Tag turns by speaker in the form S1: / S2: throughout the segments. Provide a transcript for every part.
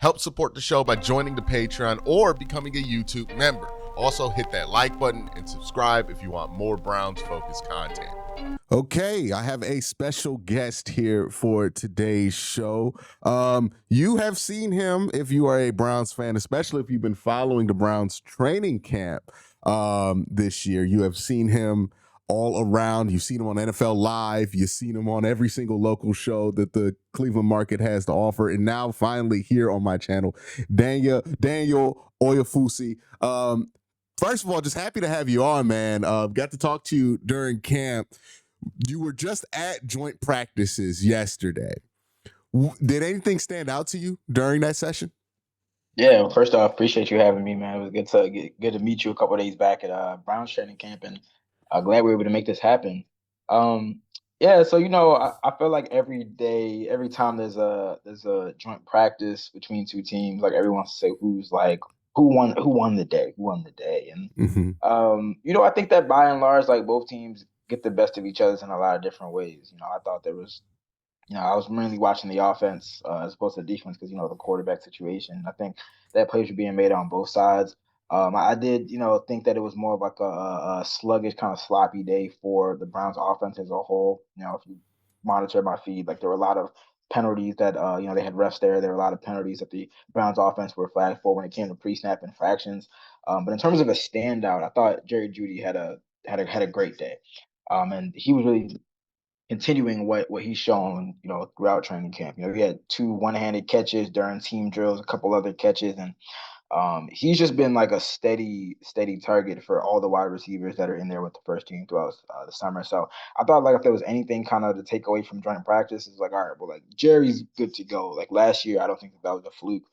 S1: Help support the show by joining the Patreon or becoming a YouTube member. Also, hit that like button and subscribe if you want more Browns-focused content. Okay, I have a special guest here for today's show. You have seen him if you are a Browns fan, especially if you've been following the Browns training camp this year. You have seen him all around. You've seen him on NFL Live. You've seen him on every single local show that the Cleveland market has to offer. And now finally here on my channel, Daniel OYEFUSI. First of all, just happy to have you on, man. Got to talk to you during camp. You were just at joint practices yesterday. Did anything stand out to you during that session?
S2: Yeah, well, first off, appreciate you having me, man. It was good to meet you a couple of days back at Brown's training camp, and glad we were able to make this happen. Um, yeah, so I feel like every day, every time there's a joint practice between two teams, like everyone wants to say who won the day, and
S1: Mm-hmm.
S2: I think that by and large, like both teams get the best of each other in a lot of different ways. I thought there was I was mainly watching the offense as opposed to the defense because the quarterback situation. I think that plays were being made on both sides. I did, think that it was more of like a sluggish, kind of sloppy day for the Browns offense as a whole. If you monitor my feed, like there were a lot of penalties that they had refs there. There were a lot of penalties that the Browns offense were flagged for when it came to pre-snap infractions. But in terms of a standout, I thought Jerry Jeudy had a great day. And he was really continuing what he's shown, throughout training camp. He had two one-handed catches during team drills, a couple other catches, and he's just been like a steady target for all the wide receivers that are in there with the first team throughout the summer. So I thought like if there was anything kind of to take away from joint practice, it's like, all right, well, like Jerry's good to go. Like last year, I don't think that was a fluke.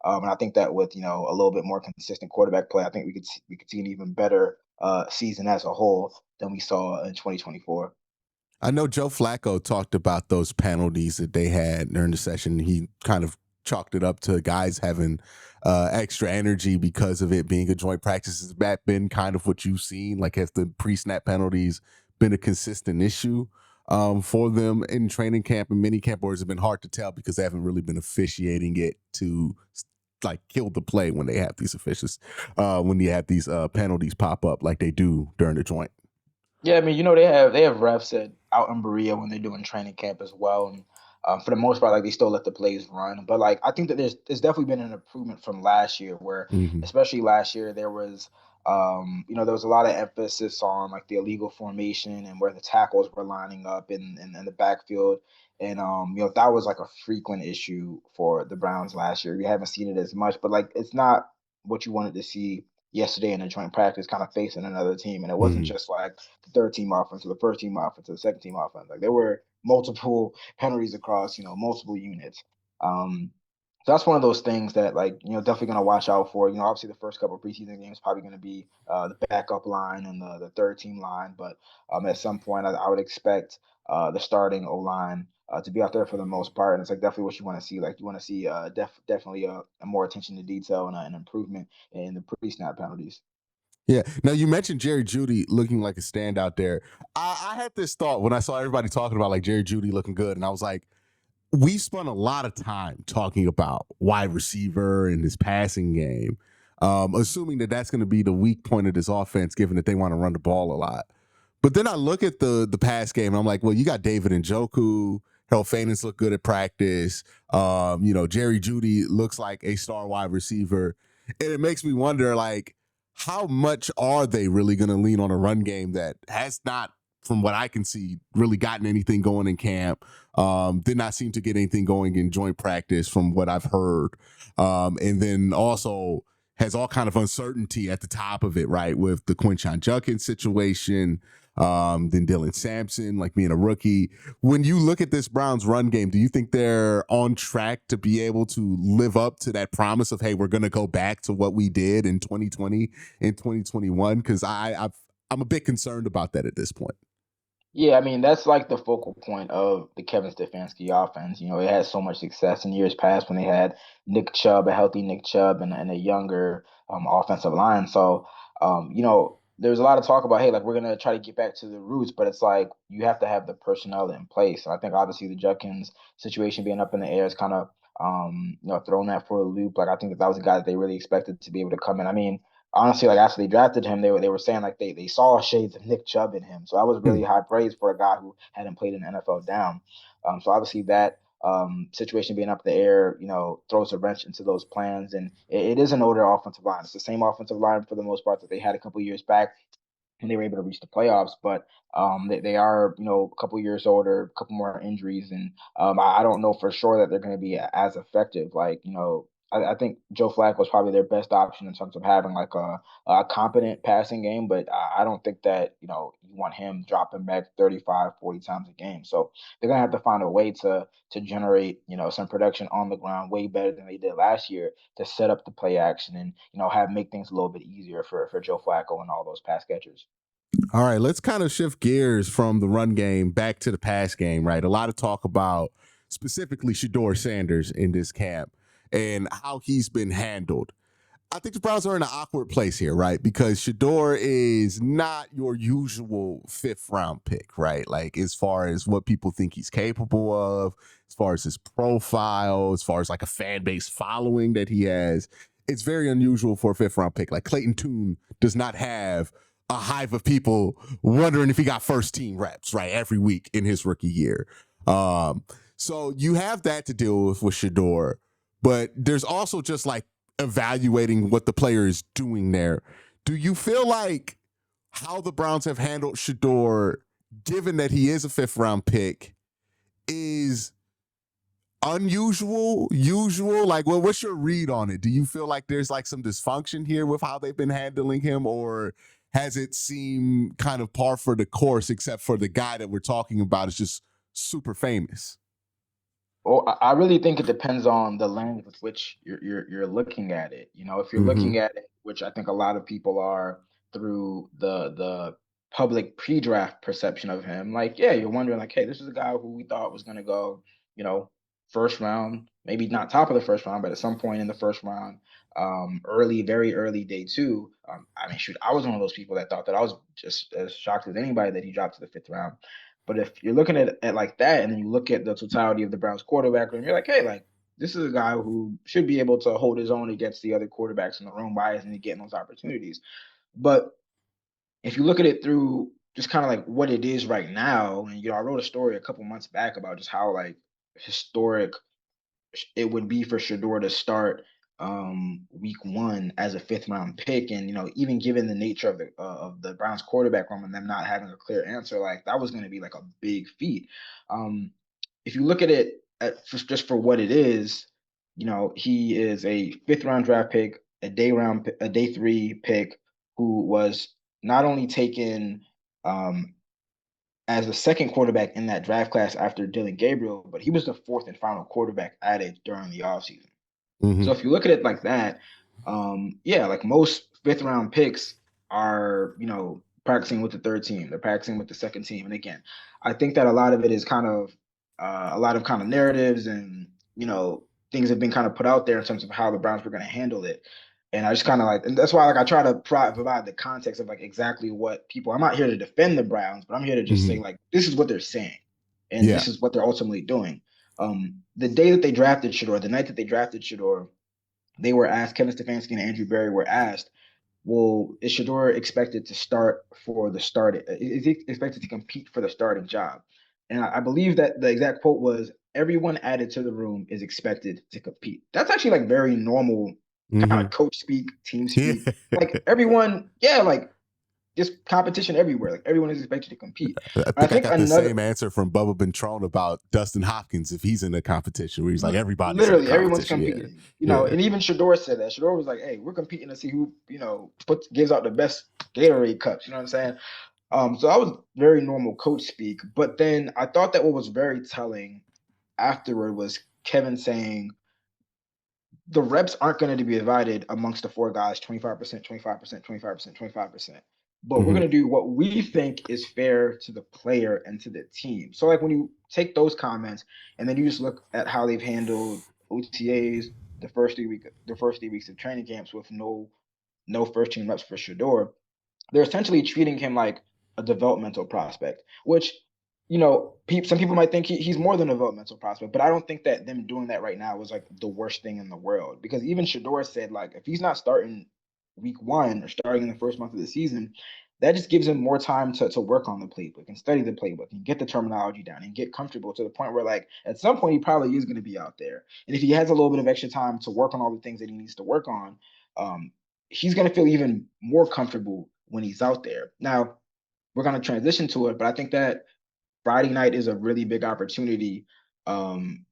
S2: And I think that with a little bit more consistent quarterback play, I think we could see an even better season as a whole than we saw in 2024.
S1: I know Joe Flacco talked about those penalties that they had during the session. He kind of chalked it up to guys having extra energy because of it being a joint practice. Has that been kind of what you've seen? Like, has the pre-snap penalties been a consistent issue for them in training camp and mini camp, or has it been hard to tell because they haven't really been officiating it to like kill the play when they have these officials, when you have these penalties pop up like they do during the joint?
S2: Yeah, I mean, they have refs out in Berea when they're doing training camp as well, and for the most part, like they still let the plays run. But like I think that there's definitely been an improvement from last year, where
S1: Mm-hmm.
S2: especially last year there was a lot of emphasis on like the illegal formation and where the tackles were lining up in the backfield, and that was like a frequent issue for the Browns last year. We haven't seen it as much, but like it's not what you wanted to see yesterday in a joint practice, kind of facing another team, and it wasn't
S1: Mm-hmm.
S2: just like the third team offense or the first team offense or the second team offense. Like there were multiple penalties across, multiple units. So that's one of those things that like, definitely going to watch out for. Obviously the first couple of preseason games probably going to be the backup line and the third team line, but at some point I would expect the starting O line to be out there for the most part, and it's like definitely what you want to see. Like you want to see definitely a more attention to detail and an improvement in the pre-snap penalties.
S1: Yeah. Now you mentioned Jerry Jeudy looking like a standout there. I had this thought when I saw everybody talking about like Jerry Jeudy looking good, and I was like, we spent a lot of time talking about wide receiver and his passing game, assuming that that's going to be the weak point of this offense, given that they want to run the ball a lot. But then I look at the pass game, and I'm like, well, you got David Njoku. Harold Fanus look good at practice. Jerry Jeudy looks like a star wide receiver. And it makes me wonder, like, how much are they really going to lean on a run game that has not, from what I can see, really gotten anything going in camp? Did not seem to get anything going in joint practice from what I've heard. And then also has all kind of uncertainty at the top of it, right? With the Quincy Judkins situation, then Dylan Sampson, like being a rookie. When you look at this Browns run game, do you think they're on track to be able to live up to that promise of, hey, we're going to go back to what we did in 2020 and 2021? Because I'm a bit concerned about that at this point.
S2: Yeah, I mean, that's like the focal point of the Kevin Stefanski offense. It had so much success in years past when they had Nick Chubb, a healthy Nick Chubb, and a younger offensive line. So, there's a lot of talk about, hey, like we're gonna try to get back to the roots, but it's like you have to have the personnel in place. And I think obviously the Judkins situation being up in the air is kind of thrown that for a loop. Like I think that was a guy that they really expected to be able to come in. I mean, honestly, like after they drafted him, they were saying like they saw shades of Nick Chubb in him. So that was really
S1: Hmm.
S2: high praise for a guy who hadn't played in the NFL down. So obviously that situation being up in the air, throws a wrench into those plans. And it is an older offensive line. It's the same offensive line for the most part that they had a couple years back and they were able to reach the playoffs. But they are, a couple years older, a couple more injuries, and I don't know for sure that they're going to be as effective. Like, I think Joe Flacco was probably their best option in terms of having like a competent passing game, but I don't think that, you want him dropping back 35, 40 times a game. So they're going to have to find a way to generate, some production on the ground way better than they did last year to set up the play action and, have make things a little bit easier for Joe Flacco and all those pass catchers.
S1: All right, let's kind of shift gears from the run game back to the pass game, right? A lot of talk about specifically Shedeur Sanders in this camp and how he's been handled. I think the Browns are in an awkward place here, right? Because Shedeur is not your usual fifth round pick, right? Like as far as what people think he's capable of, as far as his profile, as far as like a fan base following that he has, it's very unusual for a fifth round pick. Like Clayton Tune does not have a hive of people wondering if he got first team reps, right? Every week in his rookie year. Um, so you have that to deal with Shedeur, but there's also just like evaluating what the player is doing there. Do you feel like how the Browns have handled Shedeur, given that he is a fifth round pick, is unusual, usual? Like, well, what's your read on it? Do you feel like there's like some dysfunction here with how they've been handling him, or has it seemed kind of par for the course, except for the guy that we're talking about is just super famous?
S2: Well, I really think it depends on the lens with which you're looking at it. If you're looking
S1: Mm-hmm.
S2: at it, which I think a lot of people are through the public pre-draft perception of him, like, yeah, you're wondering like, hey, this is a guy who we thought was going to go, you know, first round, maybe not top of the first round, but at some point in the first round, early, very early day two. I mean, shoot, I was one of those people that thought that. I was just as shocked as anybody that he dropped to the fifth round. But if you're looking at like that, and then you look at the totality of the Browns quarterback room, you're like, hey, like this is a guy who should be able to hold his own against the other quarterbacks in the room. Why isn't he getting those opportunities? But if you look at it through just kind of like what it is right now, and I wrote a story a couple months back about just how like historic it would be for Shedeur to start week one as a fifth round pick. And even given the nature of the Browns quarterback room and them not having a clear answer, like that was going to be like a big feat. If you look at it just for what it is, he is a fifth round draft pick, a day three pick who was not only taken as the second quarterback in that draft class after Dylan Gabriel, but he was the fourth and final quarterback added during the offseason.
S1: Mm-hmm.
S2: So if you look at it like that, yeah, like most fifth round picks are, practicing with the third team, they're practicing with the second team. And again, I think that a lot of it is kind of a lot of kind of narratives and, things have been kind of put out there in terms of how the Browns were going to handle it. And I just kind of like, and that's why like I try to provide the context of like exactly what people. I'm not here to defend the Browns, but I'm here to just say
S1: Mm-hmm.
S2: like this is what they're saying, and
S1: Yeah.
S2: this is what they're ultimately doing. The day that they drafted Shedeur, the night that they drafted Shedeur, they were asked, Kevin Stefanski and Andrew Berry were asked, well, is Shedeur expected to start for the start? Is he expected to compete for the starting job? And I believe that the exact quote was, everyone added to the room is expected to compete. That's actually like very normal kind
S1: Mm-hmm.
S2: of coach speak, team
S1: Yeah.
S2: speak. Like everyone, yeah, like just competition everywhere. Like everyone is expected to compete.
S1: I
S2: But I
S1: think I
S2: think
S1: got the
S2: another
S1: same answer from Bubba Bentrone about Dustin Hopkins if he's in the competition, where he's like, everybody's in the
S2: literally everyone's
S1: competition. Yeah.
S2: competing,
S1: Yeah.
S2: and even Shedeur said that. Shedeur was like, hey, we're competing to see who, gives out the best Gatorade cups. You know what I'm saying? So that was very normal coach speak. But then I thought that what was very telling afterward was Kevin saying the reps aren't going to be divided amongst the four guys 25%, 25%, 25%, 25%. But we're
S1: Mm-hmm.
S2: going to do what we think is fair to the player and to the team. So, like, when you take those comments and then you just look at how they've handled OTAs, the first 3 weeks of training camps with no first team reps for Shedeur, they're essentially treating him like a developmental prospect, which some people might think he's more than a developmental prospect, but I don't think that them doing that right now is like the worst thing in the world. Because even Shedeur said, like, if he's not starting week one or starting in the first month of the season, that just gives him more time to work on the playbook and study the playbook and get the terminology down and get comfortable to the point where, like, at some point he probably is going to be out there. And if he has a little bit of extra time to work on all the things that he needs to work on, um, he's going to feel even more comfortable when he's out there. Now, we're going to transition to it, but I think that Friday night is a really big opportunity um,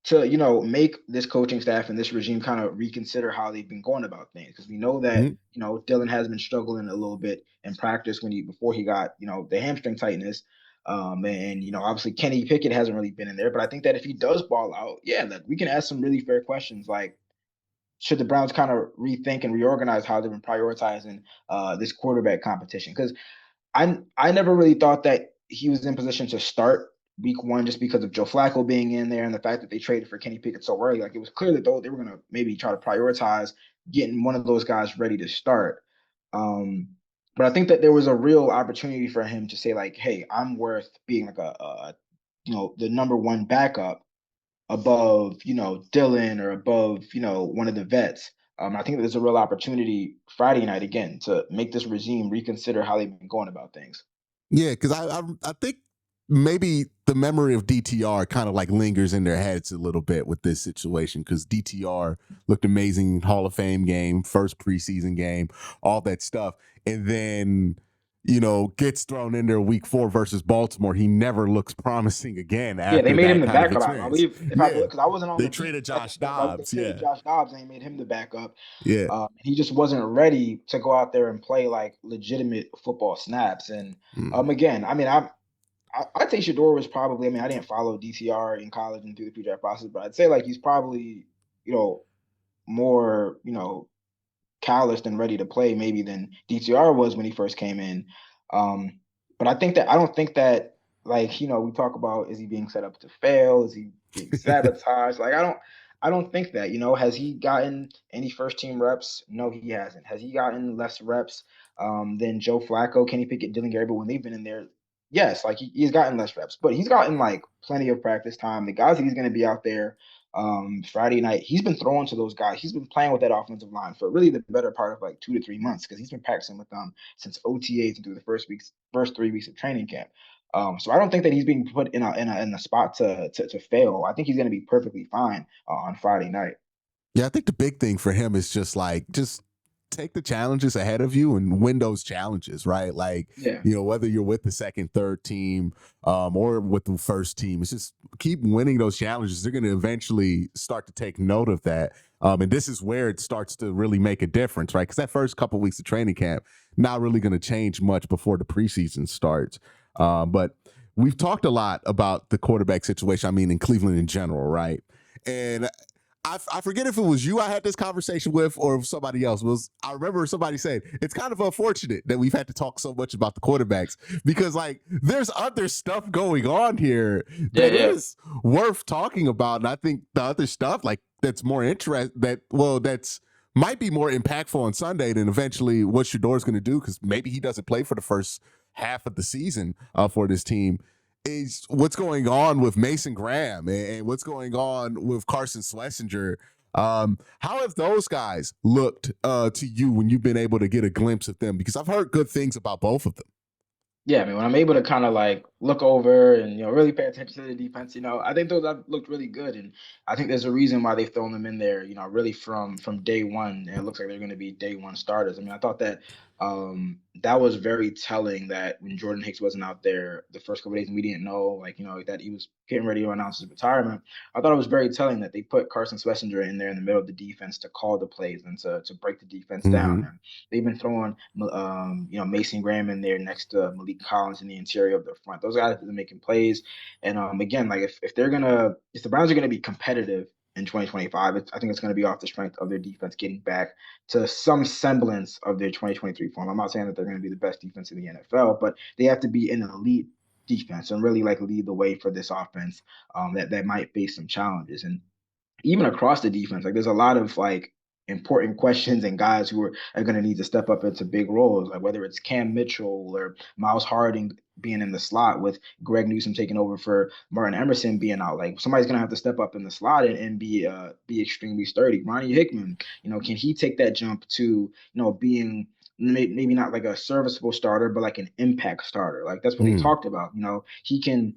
S2: to make this coaching staff and this regime kind of reconsider how they've been going about things, because we know that
S1: Mhm.
S2: Dylan has been struggling a little bit in practice before he got the hamstring tightness. And obviously Kenny Pickett hasn't really been in there, but I think that if he does ball out, yeah, like we can ask some really fair questions like, should the Browns kind of rethink and reorganize how they've been prioritizing this quarterback competition? Because I never really thought that he was in position to start week one just because of Joe Flacco being in there and the fact that they traded for Kenny Pickett so early. Like, it was clear that though they were gonna maybe try to prioritize getting one of those guys ready to start. Um, but I think that there was a real opportunity for him to say, like, hey, I'm worth being like the number one backup above, Dylan or above, one of the vets. I think there's a real opportunity Friday night again to make this regime reconsider how they've been going about things.
S1: Yeah, because I think maybe the memory of DTR kind of like lingers in their heads a little bit with this situation, because DTR looked amazing, Hall of Fame game, first preseason game, all that stuff, and then gets thrown in there week 4 versus Baltimore. He never looks promising again
S2: Yeah, they
S1: after
S2: made him
S1: that
S2: the
S1: kind of
S2: backup. I
S1: experience.
S2: believe if I
S1: Yeah,
S2: because I wasn't on
S1: they
S2: the team
S1: traded
S2: at the
S1: Josh
S2: time, but they
S1: Dobbs.
S2: traded
S1: Yeah,
S2: Josh Dobbs and they made him the backup.
S1: yeah.
S2: He just wasn't ready to go out there and play like legitimate football snaps. And
S1: Mm.
S2: again, I mean, I'd say Shedeur was probably. I mean, I didn't follow DTR in college and through the pre-draft process, but I'd say like he's probably more calloused and ready to play maybe than DTR was when he first came in. Um, but I don't think that, like, we talk about, is he being set up to fail? Is he being sabotaged? Like, I don't think that. Has he gotten any first team reps? No, he hasn't. Has he gotten less reps than Joe Flacco, Kenny Pickett, Dylan Gabriel when they've been in there? Yes, like he's gotten less reps, but he's gotten like plenty of practice time. The guys that he's going to be out there Friday night, he's been throwing to those guys. He's been playing with that offensive line for really the better part of like 2 to 3 months, because he's been practicing with them since OTAs and through the first 3 weeks of training camp. So I don't think that he's being put in a spot to fail. I think he's going to be perfectly fine on Friday night.
S1: Yeah, I think the big thing for him is just take the challenges ahead of you and win those challenges, right? Like,
S2: Yeah.
S1: whether you're with the second, third team, or with the first team, it's just keep winning those challenges. They're going to eventually start to take note of that. And this is where it starts to really make a difference, right? Because that first couple weeks of training camp, not really going to change much before the preseason starts. But we've talked a lot about the quarterback situation. I mean, in Cleveland in general, right? And I forget if it was you I had this conversation with or if somebody else was. I remember somebody saying it's kind of unfortunate that we've had to talk so much about the quarterbacks, because like there's other stuff going on here
S2: Yeah,
S1: that
S2: yeah.
S1: is worth talking about. And I think the other stuff like that's more interest that's might be more impactful on Sunday than eventually what Shador's going to do, because maybe he doesn't play for the first half of the season for this team, is what's going on with Mason Graham and what's going on with Carson Schlesinger. How have those guys looked to you when you've been able to get a glimpse of them? Because I've heard good things about both of them.
S2: Yeah, I mean, when I'm able to kind of like look over and really pay attention to the defense, I think those have looked really good, and I think there's a reason why they've thrown them in there, really from day one, and it looks like they're going to be day one starters. I mean, I thought that that was very telling that when Jordan Hicks wasn't out there the first couple of days, and we didn't know, like, that he was getting ready to announce his retirement. I thought it was very telling that they put Carson Schlesinger in there in the middle of the defense to call the plays and to break the defense down.
S1: Mm-hmm.
S2: And they've been throwing, Mason Graham in there next to Malik Collins in the interior of the front. Those guys are making plays. And again, like if the Browns are gonna be competitive in 2025, I think it's going to be off the strength of their defense getting back to some semblance of their 2023 form. I'm not saying that they're going to be the best defense in the NFL, but they have to be an elite defense and really like lead the way for this offense that might face some challenges. And even across the defense, like there's a lot of like important questions and guys who are going to need to step up into big roles, like whether it's Cam Mitchell or Miles Harding being in the slot with Greg Newsome taking over for Martin Emerson being out. Like somebody's going to have to step up in the slot and be extremely sturdy. Ronnie Hickman, can he take that jump to, being maybe not like a serviceable starter, but like an impact starter? Like that's what they
S1: Mm.
S2: talked about. He can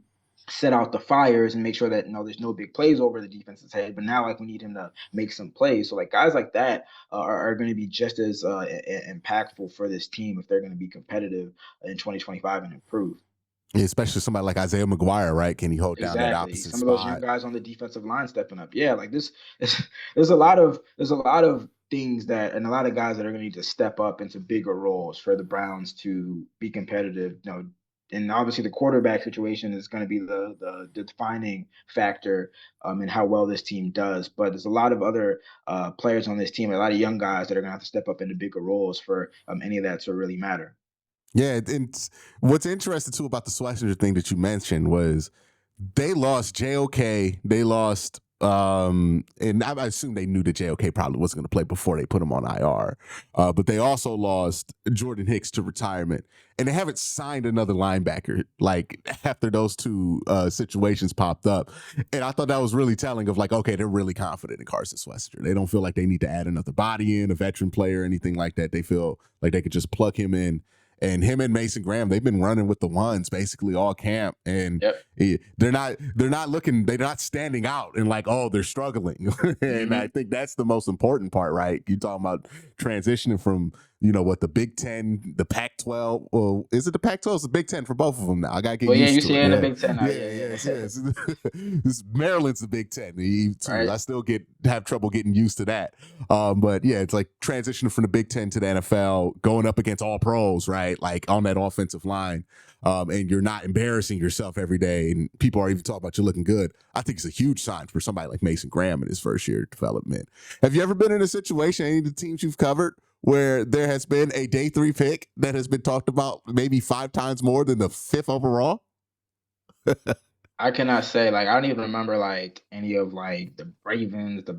S2: set out the fires and make sure that there's no big plays over the defense's head. But now, like, we need him to make some plays. So like guys like that are going to be just as impactful for this team if they're going to be competitive in 2025 and improve.
S1: Especially somebody like Isaiah McGuire, right? Can he hold down that
S2: Exactly.
S1: opposite
S2: Some of those young
S1: spot?
S2: guys on the defensive line stepping up. Yeah, like this there's a lot of things that and a lot of guys that are going to need to step up into bigger roles for the Browns to be competitive. And obviously the quarterback situation is going to be the defining factor in how well this team does. But there's a lot of other players on this team, a lot of young guys that are going to have to step up into bigger roles for any of that to really matter.
S1: Yeah, and what's interesting too about the Schlesinger thing that you mentioned was they lost JOK. They lost, and I assume they knew that JOK probably wasn't going to play before they put him on IR. But they also lost Jordan Hicks to retirement, and they haven't signed another linebacker like after those two situations popped up. And I thought that was really telling of like, okay, they're really confident in Carson Schlesinger. They don't feel like they need to add another body in, a veteran player, or anything like that. They feel like they could just plug him in. And him and Mason Graham, they've been running with the ones basically all camp, and
S2: Yep.
S1: they're not standing out and like, oh, they're struggling. And I
S2: Mm-hmm.
S1: think that's the most important part, right? You talking about transitioning from what the Big Ten, the Pac-12. Well, is it the Pac-12? It's the Big Ten for both of them now. I gotta get
S2: Well, yeah,
S1: used
S2: you
S1: to
S2: see
S1: it.
S2: it in the
S1: Yeah,
S2: Big Ten now.
S1: yeah,
S2: Yeah,
S1: yes,
S2: yeah.
S1: yes. This Maryland's the Big Ten. Too.
S2: Right.
S1: I still have trouble getting used to that. But yeah, it's like transitioning from the Big Ten to the NFL, going up against all pros, right? Like on that offensive line. And you're not embarrassing yourself every day, and people are even talking about you looking good. I think it's a huge sign for somebody like Mason Graham in his first year of development. Have you ever been in a situation, any of the teams you've covered, where there has been a day 3 pick that has been talked about maybe 5 times more than the 5th overall?
S2: I cannot say like I don't even remember like any of like the Ravens, the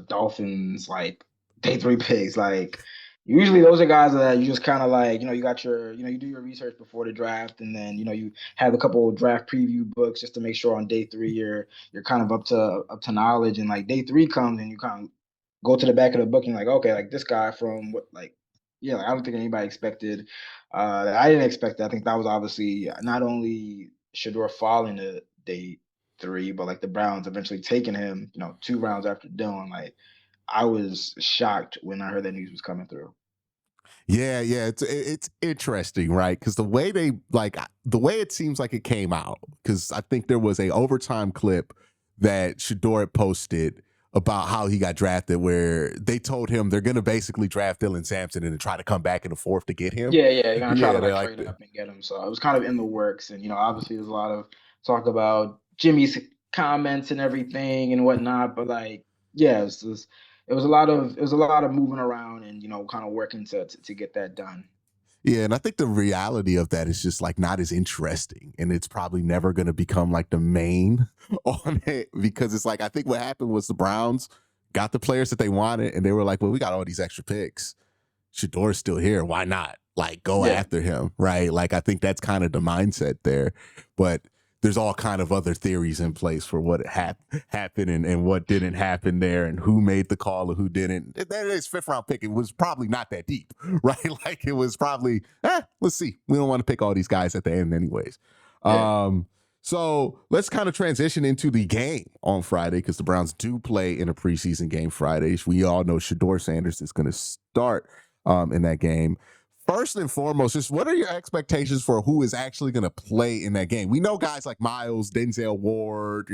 S2: Dolphins, like day three picks. Like usually those are guys that you just kind of like you got your you do your research before the draft, and then you have a couple of draft preview books just to make sure on day three you're kind of up to knowledge, and like day three comes and you kind of go to the back of the book and like okay like this guy from what like yeah like, I don't think anybody expected. I didn't expect that. I think that was obviously not only Shedeur falling to day three, but like the Browns eventually taking him, 2 rounds after Dillon. Like I was shocked when I heard that news was coming through.
S1: Yeah, yeah, it's interesting, right? Because the way it seems like it came out, because I think there was a overtime clip that Shedeur had posted about how he got drafted, where they told him they're going to basically draft Dylan Sampson and then try to come back in the fourth to get him.
S2: Yeah, yeah, you're gonna try to
S1: Yeah,
S2: like
S1: they're like,
S2: trade up and get him. So it was kind of in the works, and obviously there's a lot of talk about Jimmy's comments and everything and whatnot. But like, yeah, it was a lot of moving around and kind of working to get that done.
S1: yeah, and I think the reality of that is just like not as interesting, and it's probably never going to become like the main on it, because it's like I think what happened was the Browns got the players that they wanted, and they were like, well, we got all these extra picks. Shadour's still here. Why not? Like, go
S2: Yeah,
S1: after him, right? Like, I think that's kind of the mindset there. But there's all kind of other theories in place for what happened and what didn't happen there, and who made the call or who didn't. That is 5th round pick. It was probably not that deep, right? Like, it was probably, let's see. We don't want to pick all these guys at the end, anyways.
S2: yeah.
S1: Um, so let's kind of transition into the game on Friday, because the Browns do play in a preseason game Fridays. We all know Shedeur Sanders is going to start in that game. First and foremost, just what are your expectations for who is actually going to play in that game? We know guys like Miles, Denzel Ward,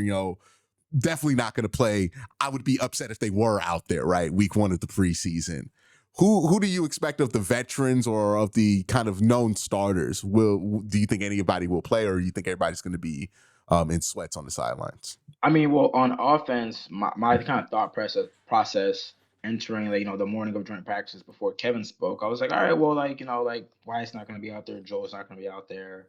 S1: definitely not going to play. I would be upset if they were out there, right? Week 1 of the preseason. Who do you expect of the veterans or of the kind of known starters? Do you think anybody will play, or do you think everybody's going to be in sweats on the sidelines?
S2: I mean, well, on offense, my kind of thought process entering like, the morning of joint practices before Kevin spoke, I was like, all right, well, like, like Wyatt's not gonna be out there, Joel's not gonna be out there.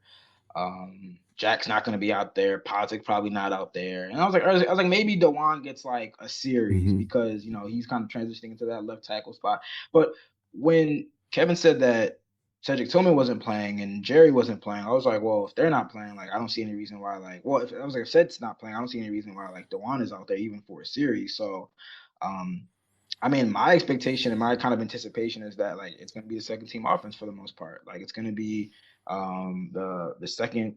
S2: Jack's not going to be out there. Podzik probably not out there. And I was like, maybe Dewan gets like a series
S1: Hmm.
S2: because he's kind of transitioning into that left tackle spot. But when Kevin said that Cedric Tillman wasn't playing and Jerry wasn't playing, I was like, well, if they're not playing, like I don't see any reason why. Like, well, if I was like, if Ced's not playing, I don't see any reason why like Dewan is out there even for a series. So, um, I mean, my expectation and my kind of anticipation is that like it's going to be the second team offense for the most part. Like it's going to be the second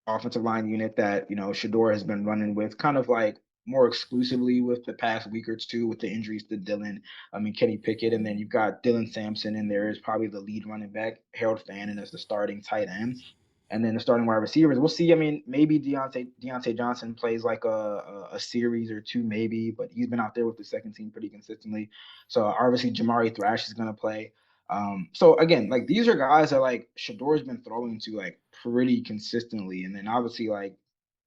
S2: offensive line unit that Shedeur has been running with, kind of like more exclusively with the past week or two with the injuries to Dylan. I mean Kenny Pickett, and then you've got Dylan Sampson in there is probably the lead running back. Harold Fannin as the starting tight end. And then the starting wide receivers, we'll see. I mean, maybe Deontay Johnson plays like a series or two, maybe, but he's been out there with the second team pretty consistently. So obviously Jamari Thrash is going to play. So again, like these are guys that like Shador's been throwing to like pretty consistently, and then obviously like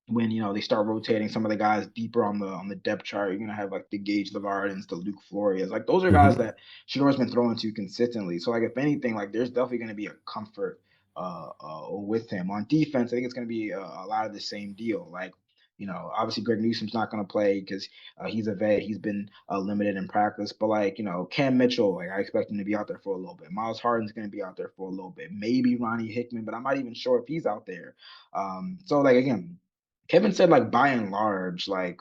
S2: when they start rotating some of the guys deeper on the depth chart, you're gonna have like the Gage Lavardens, the Luke Florias, like those are guys
S1: Hmm.
S2: that Shador's been throwing to consistently. So like if anything, like there's definitely gonna be a comfort with him on defense. I think it's gonna be a lot of the same deal. Like obviously Greg Newsom's not going to play because he's a vet. He's been limited in practice. But like Cam Mitchell, like I expect him to be out there for a little bit. Miles Harden's going to be out there for a little bit. Maybe Ronnie Hickman, but I'm not even sure if he's out there. So like again, Kevin said like by and large, like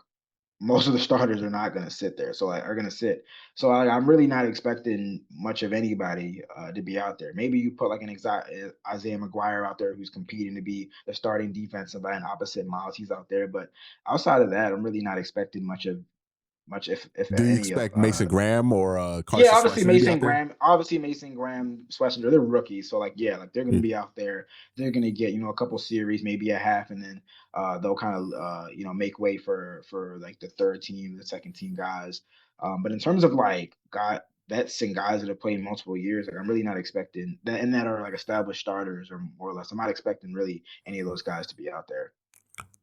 S2: most of the starters are not going to sit there. So like are going to sit. So I'm really not expecting much of anybody to be out there. Maybe you put like an Isaiah McGuire out there who's competing to be the starting defensive end opposite Miles. He's out there, but outside of that, I'm really not expecting much if
S1: Do you
S2: any of
S1: expect Mason Graham or
S2: yeah,
S1: Carson
S2: obviously
S1: Schwarzenegger to be out
S2: Mason
S1: there?
S2: Graham, Schlesinger, they're rookies, so like yeah, like they're gonna be out there. They're gonna get a couple series, maybe a half, and then they'll kind of make way for like the third team, the second team guys. But in terms of like vets and guys that have played multiple years, like I'm really not expecting that, and that are like established starters or more or less. I'm not expecting really any of those guys to be out there.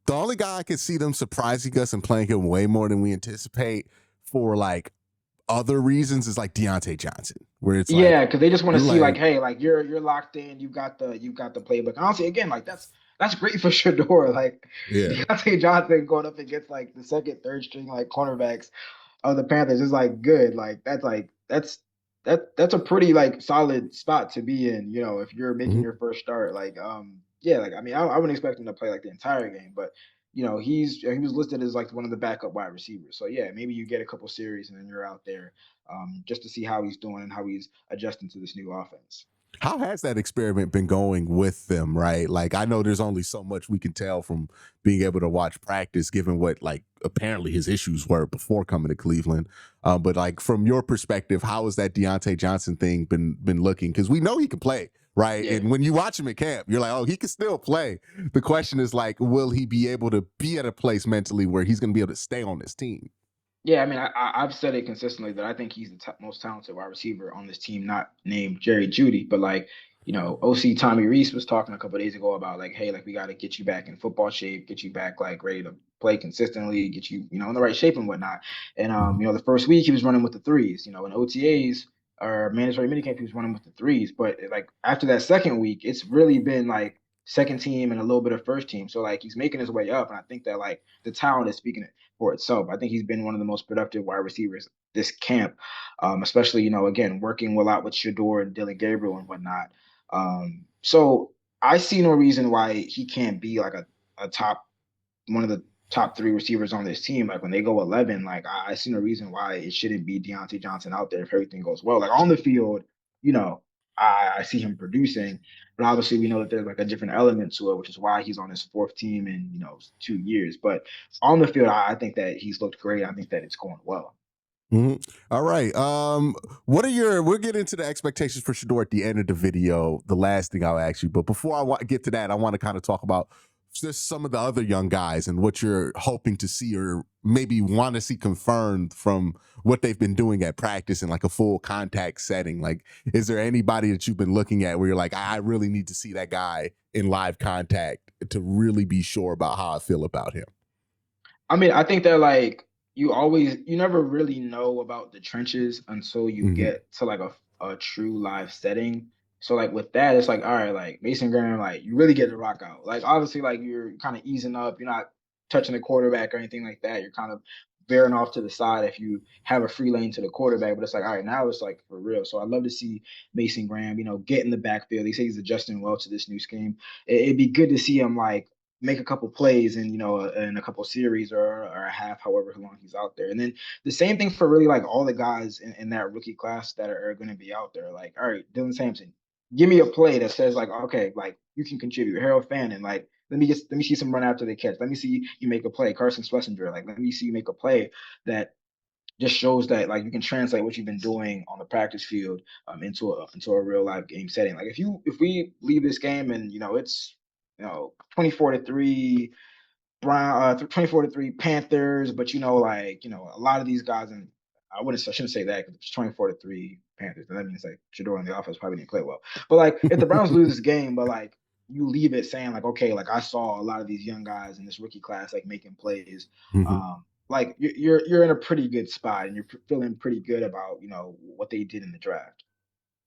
S1: The only guy I can see them surprising us and playing him way more than we anticipate for like other reasons is like Deontay Johnson, where it's like
S2: Yeah, because they just want to
S1: you're
S2: see like,
S1: like,
S2: hey, like you're locked in, you've got the playbook. Honestly, again, like that's great for Shedeur. Like
S1: yeah.
S2: Deontay Johnson going up against like the second, third string like cornerbacks of the Panthers is like good. That's a pretty like solid spot to be in, if you're making
S1: Mhm.
S2: your first start. Like yeah, like I mean I wouldn't expect him to play like the entire game, but he was listed as like one of the backup wide receivers. So yeah, maybe you get a couple series and then you're out there just to see how he's doing and how he's adjusting to this new offense.
S1: How has that experiment been going with them, right? Like, I know there's only so much we can tell from being able to watch practice, given what, like, apparently his issues were before coming to Cleveland. But, like, from your perspective, how has that Deontay Johnson thing been looking? Because we know he can play, right?
S2: Yeah.
S1: And when you watch him at camp, you're like, oh, he can still play. The question is, like, will he be able to be at a place mentally where he's going to be able to stay on this team?
S2: Yeah, I mean, I've said it consistently that I think he's the most talented wide receiver on this team, not named Jerry Judy, but like, OC Tommy Reese was talking a couple of days ago about like, hey, like we got to get you back in football shape, get you back like ready to play consistently, get you, in the right shape and whatnot. And
S1: Mhm.
S2: the first week he was running with the threes, in OTAs or mandatory minicamp he was running with the threes, but like after that second week, it's really been like second team and a little bit of first team. So like he's making his way up, and I think that like the talent is speaking for itself. I think he's been one of the most productive wide receivers this camp, especially, again, working a lot with Shedeur and Dylan Gabriel and whatnot. So I see no reason why he can't be like a top, one of the top three receivers on this team. Like when they go 11, like I see no reason why it shouldn't be Deontay Johnson out there if everything goes well. Like on the field, you know, I see him producing, but obviously we know that there's like a different element to it, which is why he's on his fourth team in 2 years. But on the field, I think that he's looked great. I think that it's going well.
S1: Mhm. All right. What are we'll get into the expectations for Shador at the end of the video, the last thing I'll ask you. But before get to that, I want to kind of talk about just some of the other young guys and what you're hoping to see or maybe want to see confirmed from what they've been doing at practice in like a full contact setting. Like, is there anybody that you've been looking at where you're like, I really need to see that guy in live contact to really be sure about how I feel about him?
S2: I mean, I think that like you never really know about the trenches until you
S1: Hmm.
S2: get to like a true live setting. So like with that, it's like, all right, like Mason Graham, like you really get to rock out. Like obviously, like you're kind of easing up. You're not touching the quarterback or anything like that. You're kind of veering off to the side if you have a free lane to the quarterback. But it's like, all right, now it's like for real. So I'd love to see Mason Graham, get in the backfield. He says he's adjusting well to this new scheme. It'd be good to see him like make a couple plays in in a couple series or a half, however long he's out there. And then the same thing for really like all the guys in that rookie class that are going to be out there. Like, all right, Dylan Sampson, give me a play that says like, okay, like you can contribute. Harold Fannin, like let me see some run after the catch. Let me see you make a play. Carson Schlesinger, like let me see you make a play that just shows that like you can translate what you've been doing on the practice field into a real life game setting. Like if we leave this game and it's 24-3 24-3 Panthers, but a lot of these guys, and I shouldn't say that because it's 24-3 Panthers. And that means like Shedeur and the offense probably didn't play well. But like if the Browns lose this game, but like you leave it saying like, okay, like I saw a lot of these young guys in this rookie class like making plays.
S1: Mhm.
S2: Like you're in a pretty good spot and you're feeling pretty good about what they did in the draft.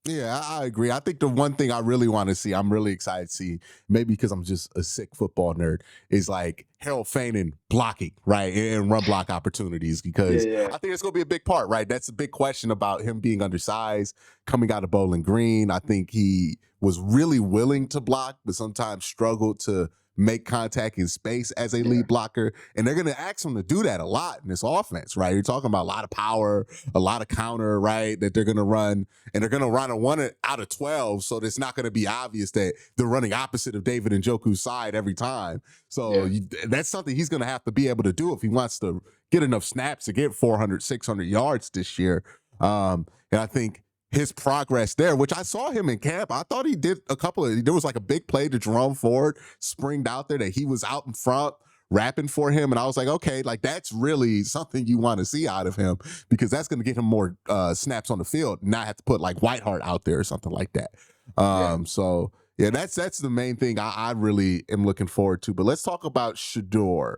S1: Yeah, I agree. I think the one thing I really want to see, I'm really excited to see, maybe because I'm just a sick football nerd, is like Harold Fainin blocking, right? And run block opportunities,
S2: Yeah,
S1: because
S2: yeah,
S1: I think it's going to be a big part, right? That's a big question about him being undersized, coming out of Bowling Green. I think he was really willing to block, but sometimes struggled to make contact in space as a
S2: yeah,
S1: lead blocker. And they're going to ask him to do that a lot in this offense, right? You're talking about a lot of power, a lot of counter, right? That they're going to run, and they're going to run a 1 out of 12. So it's not going to be obvious that they're running opposite of David Njoku's side every time. So
S2: yeah,
S1: that's something he's going to have to be able to do if he wants to get enough snaps to get 400, 600 yards this year. And I think his progress there, which I saw him in camp, I thought he did there was like a big play to Jerome Ford, springed out there that he was out in front rapping for him. And I was like, okay, like that's really something you want to see out of him, because that's going to get him more snaps on the field, not have to put like Whiteheart out there or something like that.
S2: yeah,
S1: So yeah, that's the main thing I really am looking forward to. But let's talk about Shedeur,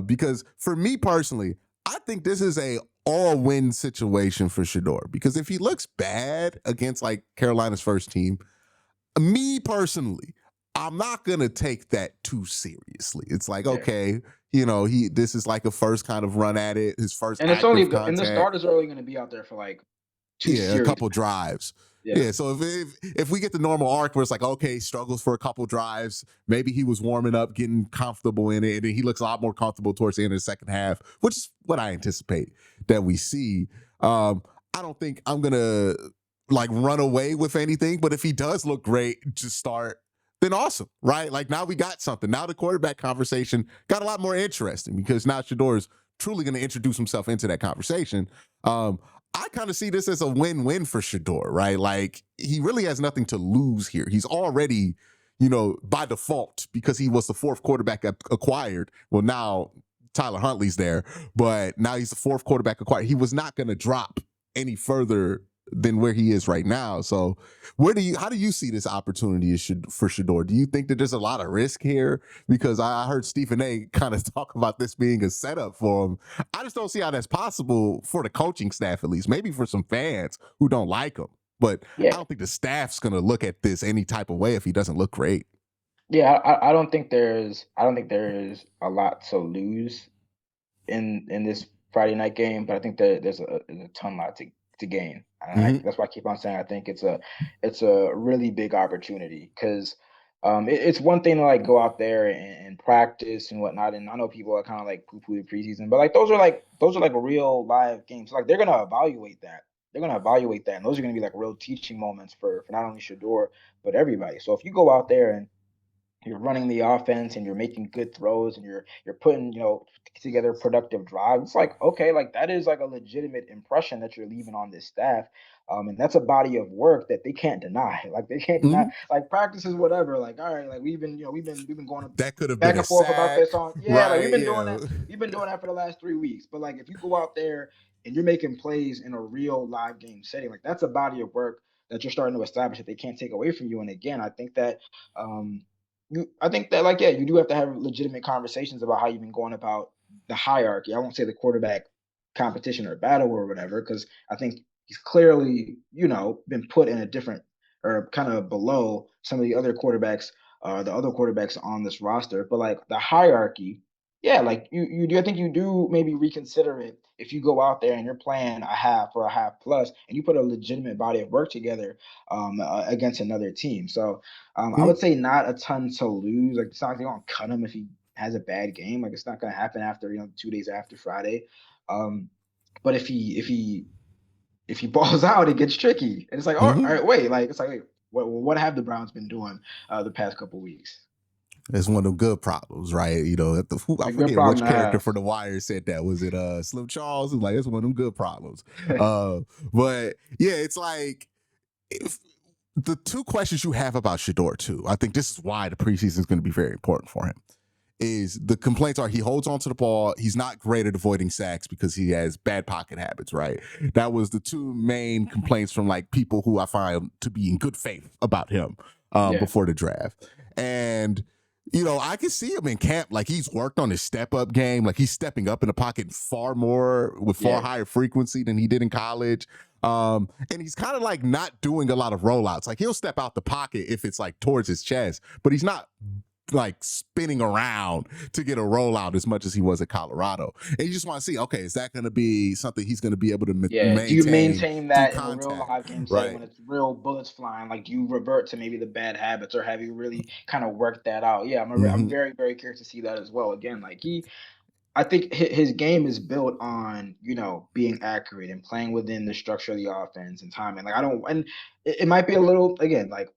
S1: because for me personally, I think this is a all-win situation for Shedeur, because if he looks bad against like Carolina's first team, me personally, I'm not gonna take that too seriously. It's like,
S2: yeah.
S1: okay, this is like a first kind of run at it, his first
S2: And
S1: active
S2: and the
S1: contact.
S2: starters are only going to be out there for like two
S1: Yeah, a
S2: series.
S1: couple drives.
S2: Yeah.
S1: Yeah, so if we get the normal arc where it's like, okay, struggles for a couple drives, maybe he was warming up, getting comfortable in it, and then he looks a lot more comfortable towards the end of the second half, which is what I anticipate that we see. I don't think I'm gonna like run away with anything, but if he does look great to start, then awesome, right? Like now we got something. Now the quarterback conversation got a lot more interesting, because now Shador is truly going to introduce himself into that conversation. I kind of see this as a win-win for Shedeur, right? Like he really has nothing to lose here. He's already, by default, because he was the fourth quarterback acquired. Well, now Tyler Huntley's there, but now he's the fourth quarterback acquired. He was not going to drop any further than where he is right now. So how do you see this opportunity for Shedeur? Do you think that there's a lot of risk here? Because I heard Stephen A kind of talk about this being a setup for him. I just don't see how that's possible for the coaching staff, at least. Maybe for some fans who don't like him. But I
S2: Yeah.
S1: don't think the staff's going to look at this any type of way if he doesn't look great.
S2: Yeah, I don't think there is a lot to lose in this Friday night game, but I think that there's a ton lot to gain. And
S1: Mm-hmm.
S2: that's why I keep on saying I think it's a really big opportunity because it's one thing to like go out there and practice and whatnot. And I know people are kind of like poo-poo the preseason, but like those are like real live games. Like they're gonna evaluate that. They're gonna evaluate that, and those are gonna be like real teaching moments for not only Shador but everybody. So if you go out there and you're running the offense and you're making good throws and you're putting together productive drives, it's like okay, like that is like a legitimate impression that you're leaving on this staff, and that's a body of work that they can't deny. Like they can't deny,
S1: Mm-hmm.
S2: like practices, whatever. Like all right, like we've been going
S1: That could have been
S2: back
S1: a
S2: and forth about this
S1: sack,
S2: on, yeah, like
S1: right? Yeah.
S2: we've been doing that for the last 3 weeks. But like if you go out there and you're making plays in a real live game setting, like that's a body of work that you're starting to establish that they can't take away from you. And again, I think that um I think that like yeah, you do have to have legitimate conversations about how you've been going about the hierarchy. I won't say the quarterback competition or battle or whatever, because I think he's clearly, been put in a different or kind of below some of the other quarterbacks, the other quarterbacks on this roster. But like the hierarchy, yeah, like you do. I think you do maybe reconsider it if you go out there and you're playing a half or a half plus, and you put a legitimate body of work together against another team. So I
S1: Mhm.
S2: would say not a ton to lose. Like it's not like they're gonna cut him if he has a bad game. Like it's not gonna happen after 2 days after Friday. Um, but if he balls out, it gets tricky. And it's like, oh, all
S1: Mhm.
S2: right, wait, like it's like, wait, what have the Browns been doing the past couple weeks?
S1: It's one of them good problems, right?
S2: It's
S1: I
S2: a good
S1: forget
S2: problem
S1: which
S2: to
S1: character
S2: have.
S1: for The Wire said that. Was it Slim Charles? It's like it's one of them good problems. But yeah, it's like if the two questions you have about Shedeur too. I think this is why the preseason is going to be very important for him. Is the complaints are he holds onto the ball. He's not great at avoiding sacks because he has bad pocket habits, right? That was the two main complaints from like people who I find to be in good faith about him
S2: Yeah,
S1: before the draft. And I can see him in camp. Like he's worked on his step up game. Like he's stepping up in the pocket far more with far
S2: yeah,
S1: higher frequency than he did in college. And he's kind of like not doing a lot of rollouts. Like he'll step out the pocket if it's like towards his chest, but he's not like spinning around to get a rollout as much as he was at Colorado. And you just want to see, okay, is that going to be something he's going to be able to
S2: yeah. Do you
S1: maintain
S2: maintain
S1: through
S2: that in a real
S1: contact,
S2: live game setting
S1: right?
S2: when it's real bullets flying? Like, do you revert to maybe the bad habits, or have you really kind of worked that out? Yeah, I'm
S1: Mm-hmm.
S2: very very curious to see that as well. Again, like I think his game is built on being accurate and playing within the structure of the offense and timing. Like I don't, and it might be a little again like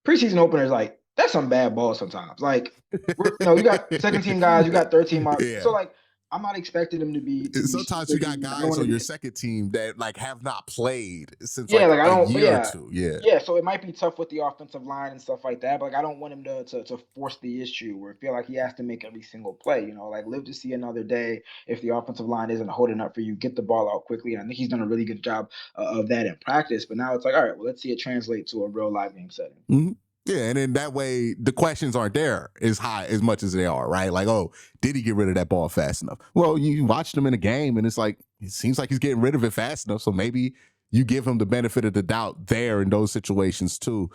S2: preseason openers, like that's some bad ball sometimes. Like you got second team guys, you got third team.
S1: Yeah.
S2: So like I'm not expecting them to be
S1: Sometimes you
S2: super
S1: got
S2: huge. I don't
S1: guys
S2: want to
S1: on your
S2: be.
S1: second team that like have not played since
S2: Yeah,
S1: like
S2: like I
S1: a
S2: don't.
S1: year or
S2: Yeah,
S1: two. Yeah.
S2: yeah. So it might be tough with the offensive line and stuff like that. But like I don't want him to force the issue where I feel like he has to make every single play. Like live to see another day. If the offensive line isn't holding up for you, get the ball out quickly. And I think he's done a really good job of that in practice. But now it's like, all right, well, let's see it translate to a real live game setting.
S1: Mm-hmm. Yeah, and then that way the questions aren't there as high as much as they are, right? Like, oh, did he get rid of that ball fast enough? Well, you watched him in a game, and it's like it seems like he's getting rid of it fast enough. So maybe you give him the benefit of the doubt there in those situations too.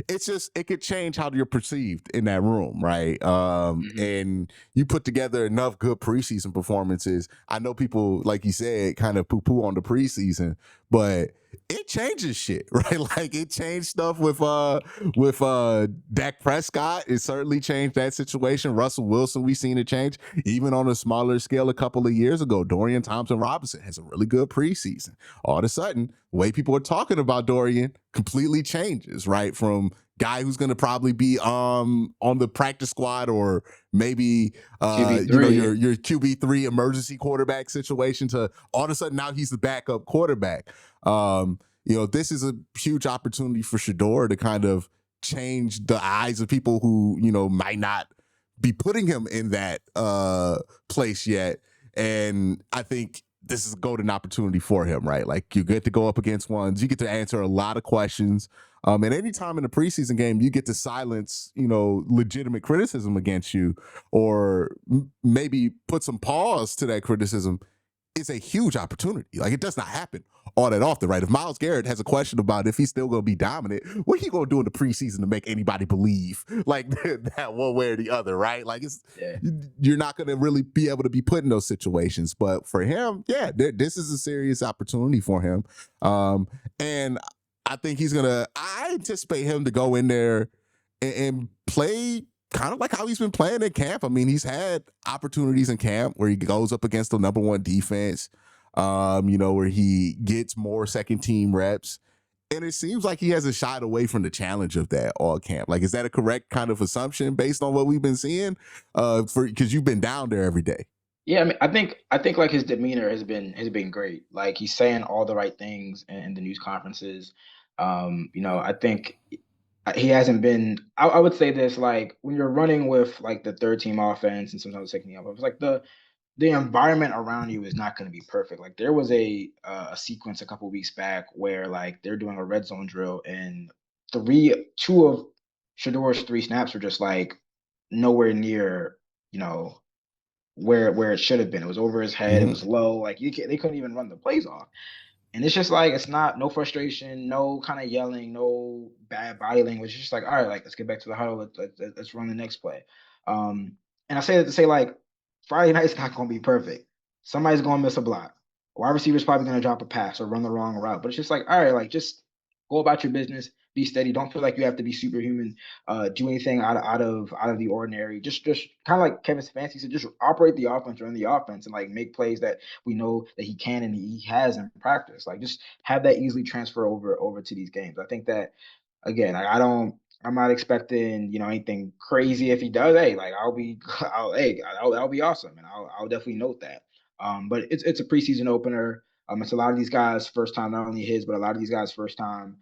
S1: It's just it could change how you're perceived in that room, right?
S2: Hmm.
S1: And you put together enough good preseason performances. I know people, like you said, kind of poo-poo on the preseason, but it changes shit, right? Like it changed stuff with Dak Prescott. It certainly changed that situation. Russell Wilson, we've seen it change. Even on a smaller scale a couple of years ago, Dorian Thompson Robinson has a really good preseason. All of a sudden, the way people are talking about Dorian completely changes, right? From guy who's going to probably be on the practice squad or maybe
S2: QB3.
S1: your QB3 emergency quarterback situation to all of a sudden now he's the backup quarterback. This is a huge opportunity for Shedeur to kind of change the eyes of people who, might not be putting him in that place yet. And I think this is a golden opportunity for him, right? Like you get to go up against ones, you get to answer a lot of questions. And anytime in a preseason game, you get to silence, legitimate criticism against you, or maybe put some pause to that criticism. It's a huge opportunity. Like it does not happen all that often, right? If Myles Garrett has a question about if he's still going to be dominant, what he going to do in the preseason to make anybody believe like that one way or the other, right? Like
S2: Yeah.
S1: you're not going to really be able to be put in those situations. But for him, yeah, this is a serious opportunity for him, and I think he's gonna. I anticipate him to go in there and play kind of like how he's been playing in camp. I mean, he's had opportunities in camp where he goes up against the number one defense, where he gets more second team reps. And it seems like he hasn't shied away from the challenge of that all camp. Like, is that a correct kind of assumption based on what we've been seeing? Because you've been down there every day.
S2: Yeah, I mean, I think like his demeanor has been great. Like he's saying all the right things in the news conferences. I think he hasn't been. I would say this like when you're running with like the third team offense and sometimes the second team offense, like the environment around you is not going to be perfect. Like there was a sequence a couple weeks back where like they're doing a red zone drill and two of Shadeur's three snaps were just like nowhere near you know where it should have been. It was over his head. It
S1: Mm-hmm.
S2: was low. Like they couldn't even run the plays off. And it's just like it's not no frustration, no kind of yelling, no bad body language. It's just like, all right, like let's get back to the huddle. Let's run the next play. And I say that to say like Friday night's not gonna be perfect. Somebody's gonna miss a block. A wide receiver's probably gonna drop a pass or run the wrong route. But it's just like, all right, like just go about your business, be steady. Don't feel like you have to be superhuman, do anything out of the ordinary. Just kind of like Kevin Stefanski said, just operate the offense, run the offense, and like make plays that we know that he can and he has in practice. Like just have that easily transfer over to these games. I think that again, I don't. I'm not expecting anything crazy. If he does, hey, like I'll be awesome, and I'll definitely note that. But it's a preseason opener. It's a lot of these guys' first time, not only his, but a lot of these guys' first time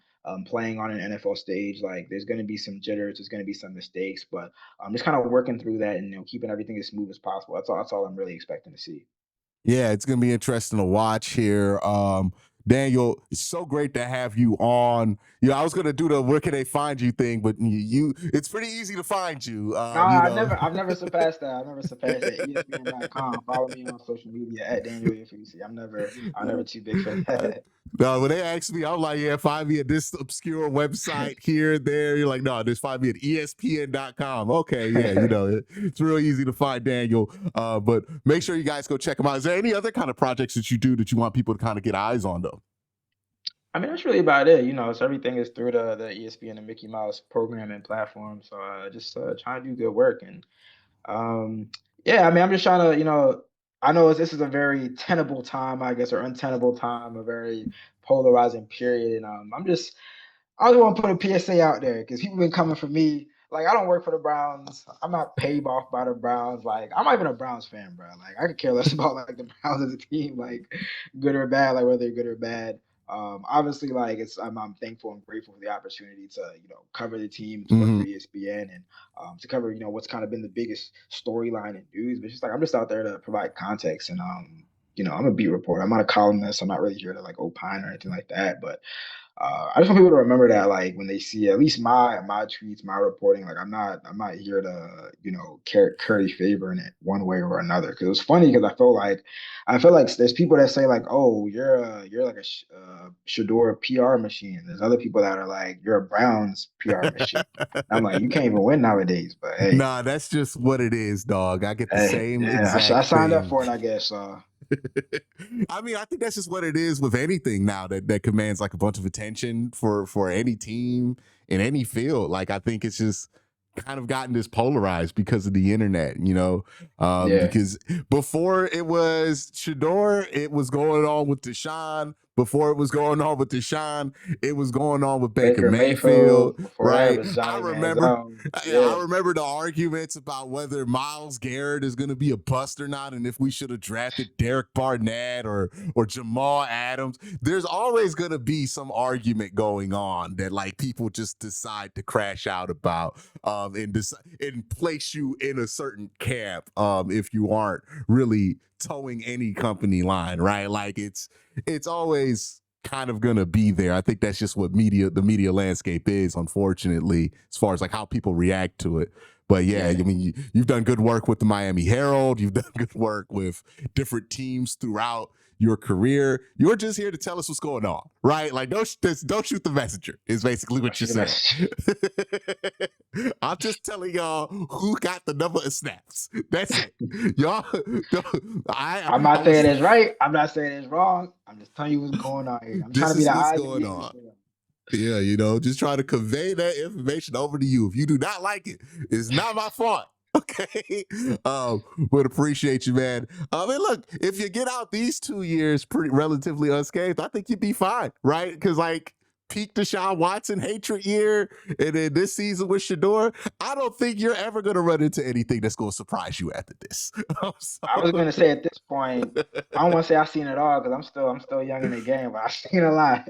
S2: playing on an NFL stage. Like there's going to be some jitters, there's going to be some mistakes, but I'm just kind of working through that and keeping everything as smooth as possible. That's all I'm really expecting to see.
S1: Yeah, it's gonna be interesting to watch here. Daniel, it's so great to have you on. I was gonna do the where can they find you thing, but it's pretty easy to find you.
S2: Nah, I've never surpassed that. I've never surpassed that. ESPN.com. Follow me on social media at Daniel OYEFUSI. I'm never too big for that.
S1: No, when they asked me, I'm like, yeah, find me at this obscure website here, there. You're like, no, just find me at ESPN.com. Okay, yeah, it's real easy to find Daniel. But make sure you guys go check him out. Is there any other kind of projects that you do that you want people to kind of get eyes on, though?
S2: I mean, that's really about it. So everything is through the ESPN and Mickey Mouse programming platform. So just trying to do good work. And yeah, I mean, I'm just trying to, I know this is a very tenable time, I guess, or untenable time, a very polarizing period. And I just want to put a PSA out there because people been coming for me. Like, I don't work for the Browns. I'm not paid off by the Browns. Like, I'm not even a Browns fan, bro. Like, I could care less about like the Browns as a team, like good or bad, like whether they're good or bad. Obviously, like I'm thankful and grateful for the opportunity to cover the team, to work for
S1: Mm-hmm.
S2: ESPN, and to cover what's kind of been the biggest storyline in news. But it's just like I'm just out there to provide context, and I'm a beat reporter. I'm not a columnist. I'm not really here to like opine or anything like that, but I just want people to remember that, like when they see at least my tweets, my reporting, like I'm not here to curry favor in it one way or another. Because it was funny because I feel like there's people that say like, oh, you're like a Shedeur PR machine. There's other people that are like, you're a Browns PR machine. And I'm like, you can't even win nowadays. But hey,
S1: Nah, that's just what it is, dog. I get the
S2: hey,
S1: same
S2: yeah, I
S1: exact
S2: signed up
S1: thing.
S2: for it, I guess.
S1: I mean, I think that's just what it is with anything now that commands like a bunch of attention for any team in any field. Like I think it's just kind of gotten this polarized because of the internet,
S2: Yeah,
S1: because before it was Shedeur, it was going on with Deshaun. Before it was going on with Deshaun, it was going on with Baker
S2: Baker
S1: Mayfield,
S2: Mayfield. Before that
S1: right?
S2: was
S1: I
S2: Johnny
S1: remember
S2: Manziel.
S1: I
S2: Yeah.
S1: remember the arguments about whether Myles Garrett is going to be a bust or not, and if we should have drafted Derek Barnett or Jamal Adams. There's always going to be some argument going on that like people just decide to crash out about, and place you in a certain camp, if you aren't really towing any company line, right? Like it's always kind of gonna be there. I think that's just what the media landscape is, unfortunately, as far as like how people react to it. But yeah, I
S2: Yeah.
S1: mean, you've done good work with the Miami Herald. You've done good work with different teams throughout your career. You're just here to tell us what's going on, right? Like don't shoot the messenger is basically
S2: I
S1: what you're
S2: shoot a
S1: saying.
S2: message.
S1: I'm just telling y'all who got the number of snaps. That's it. Y'all,
S2: I'm
S1: I
S2: not saying
S1: was
S2: it's right. I'm not saying it's wrong. I'm just telling you what's going on here. I'm trying
S1: this
S2: to be
S1: is
S2: the
S1: what's
S2: eyes and
S1: going
S2: ears.
S1: on. Yeah, just try to convey that information over to you. If you do not like it, it's not my fault. Okay. Would appreciate you, man. I mean, look, if you get out these 2 years pretty relatively unscathed, I think you'd be fine, right? Because like peak Deshaun Watson hatred year, and then this season with Shedeur, I don't think you're ever gonna run into anything that's gonna surprise you after this.
S2: I was gonna say at this point, I don't want to say I've seen it all because I'm still young in the game, but I've seen a lot.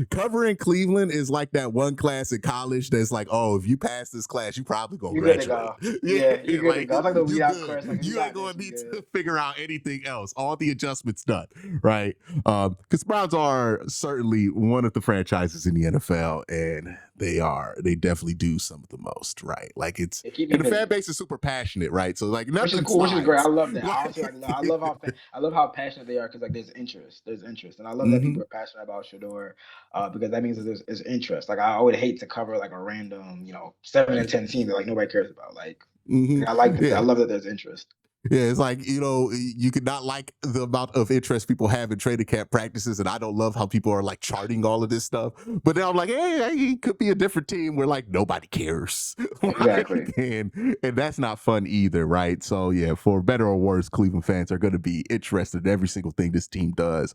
S1: Covering Cleveland is like that one class in college that's like, oh, if you pass this class, you probably gonna
S2: You good to
S1: graduate.
S2: go.
S1: Yeah,
S2: Yeah, you good to
S1: like
S2: go. It's like the
S1: you
S2: weed out
S1: good.
S2: course. Like if you
S1: You ain't
S2: got this,
S1: gonna
S2: you
S1: need
S2: good.
S1: to figure out anything else. All the adjustments done, right? Because Browns are certainly one of the franchises in the NFL, and they definitely do some of the most, right? Like it's
S2: They keep me
S1: and the fan
S2: busy.
S1: base is super passionate, right? So like
S2: Which is
S1: nothing
S2: cool, which is great. I
S1: slides.
S2: love that. I
S1: Like,
S2: honestly like. I love how passionate they are because like there's interest. There's interest, and I love that
S1: hmm
S2: people are passionate about Shedeur, because that means that there's interest. Like I would hate to cover like a random 7 and 10 team that like nobody cares about.
S1: hmm
S2: Like, I like that. I
S1: Yeah.
S2: love that there's interest.
S1: Yeah, it's like, you could not like the amount of interest people have in training camp practices. And I don't love how people are like charting all of this stuff. But then I'm like, hey, it could be a different team where like nobody cares.
S2: Exactly.
S1: and that's not fun either, right? So yeah, for better or worse, Cleveland fans are going to be interested in every single thing this team does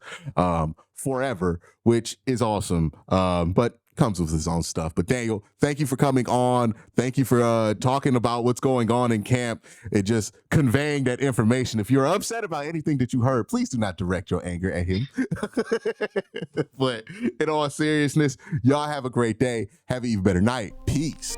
S1: forever, which is awesome. But comes with his own stuff. But Daniel, thank you for coming on. Thank you for talking about what's going on in camp and just conveying that information. If you're upset about anything that you heard, please do not direct your anger at him. But in all seriousness, y'all have a great day. Have an even better night. Peace.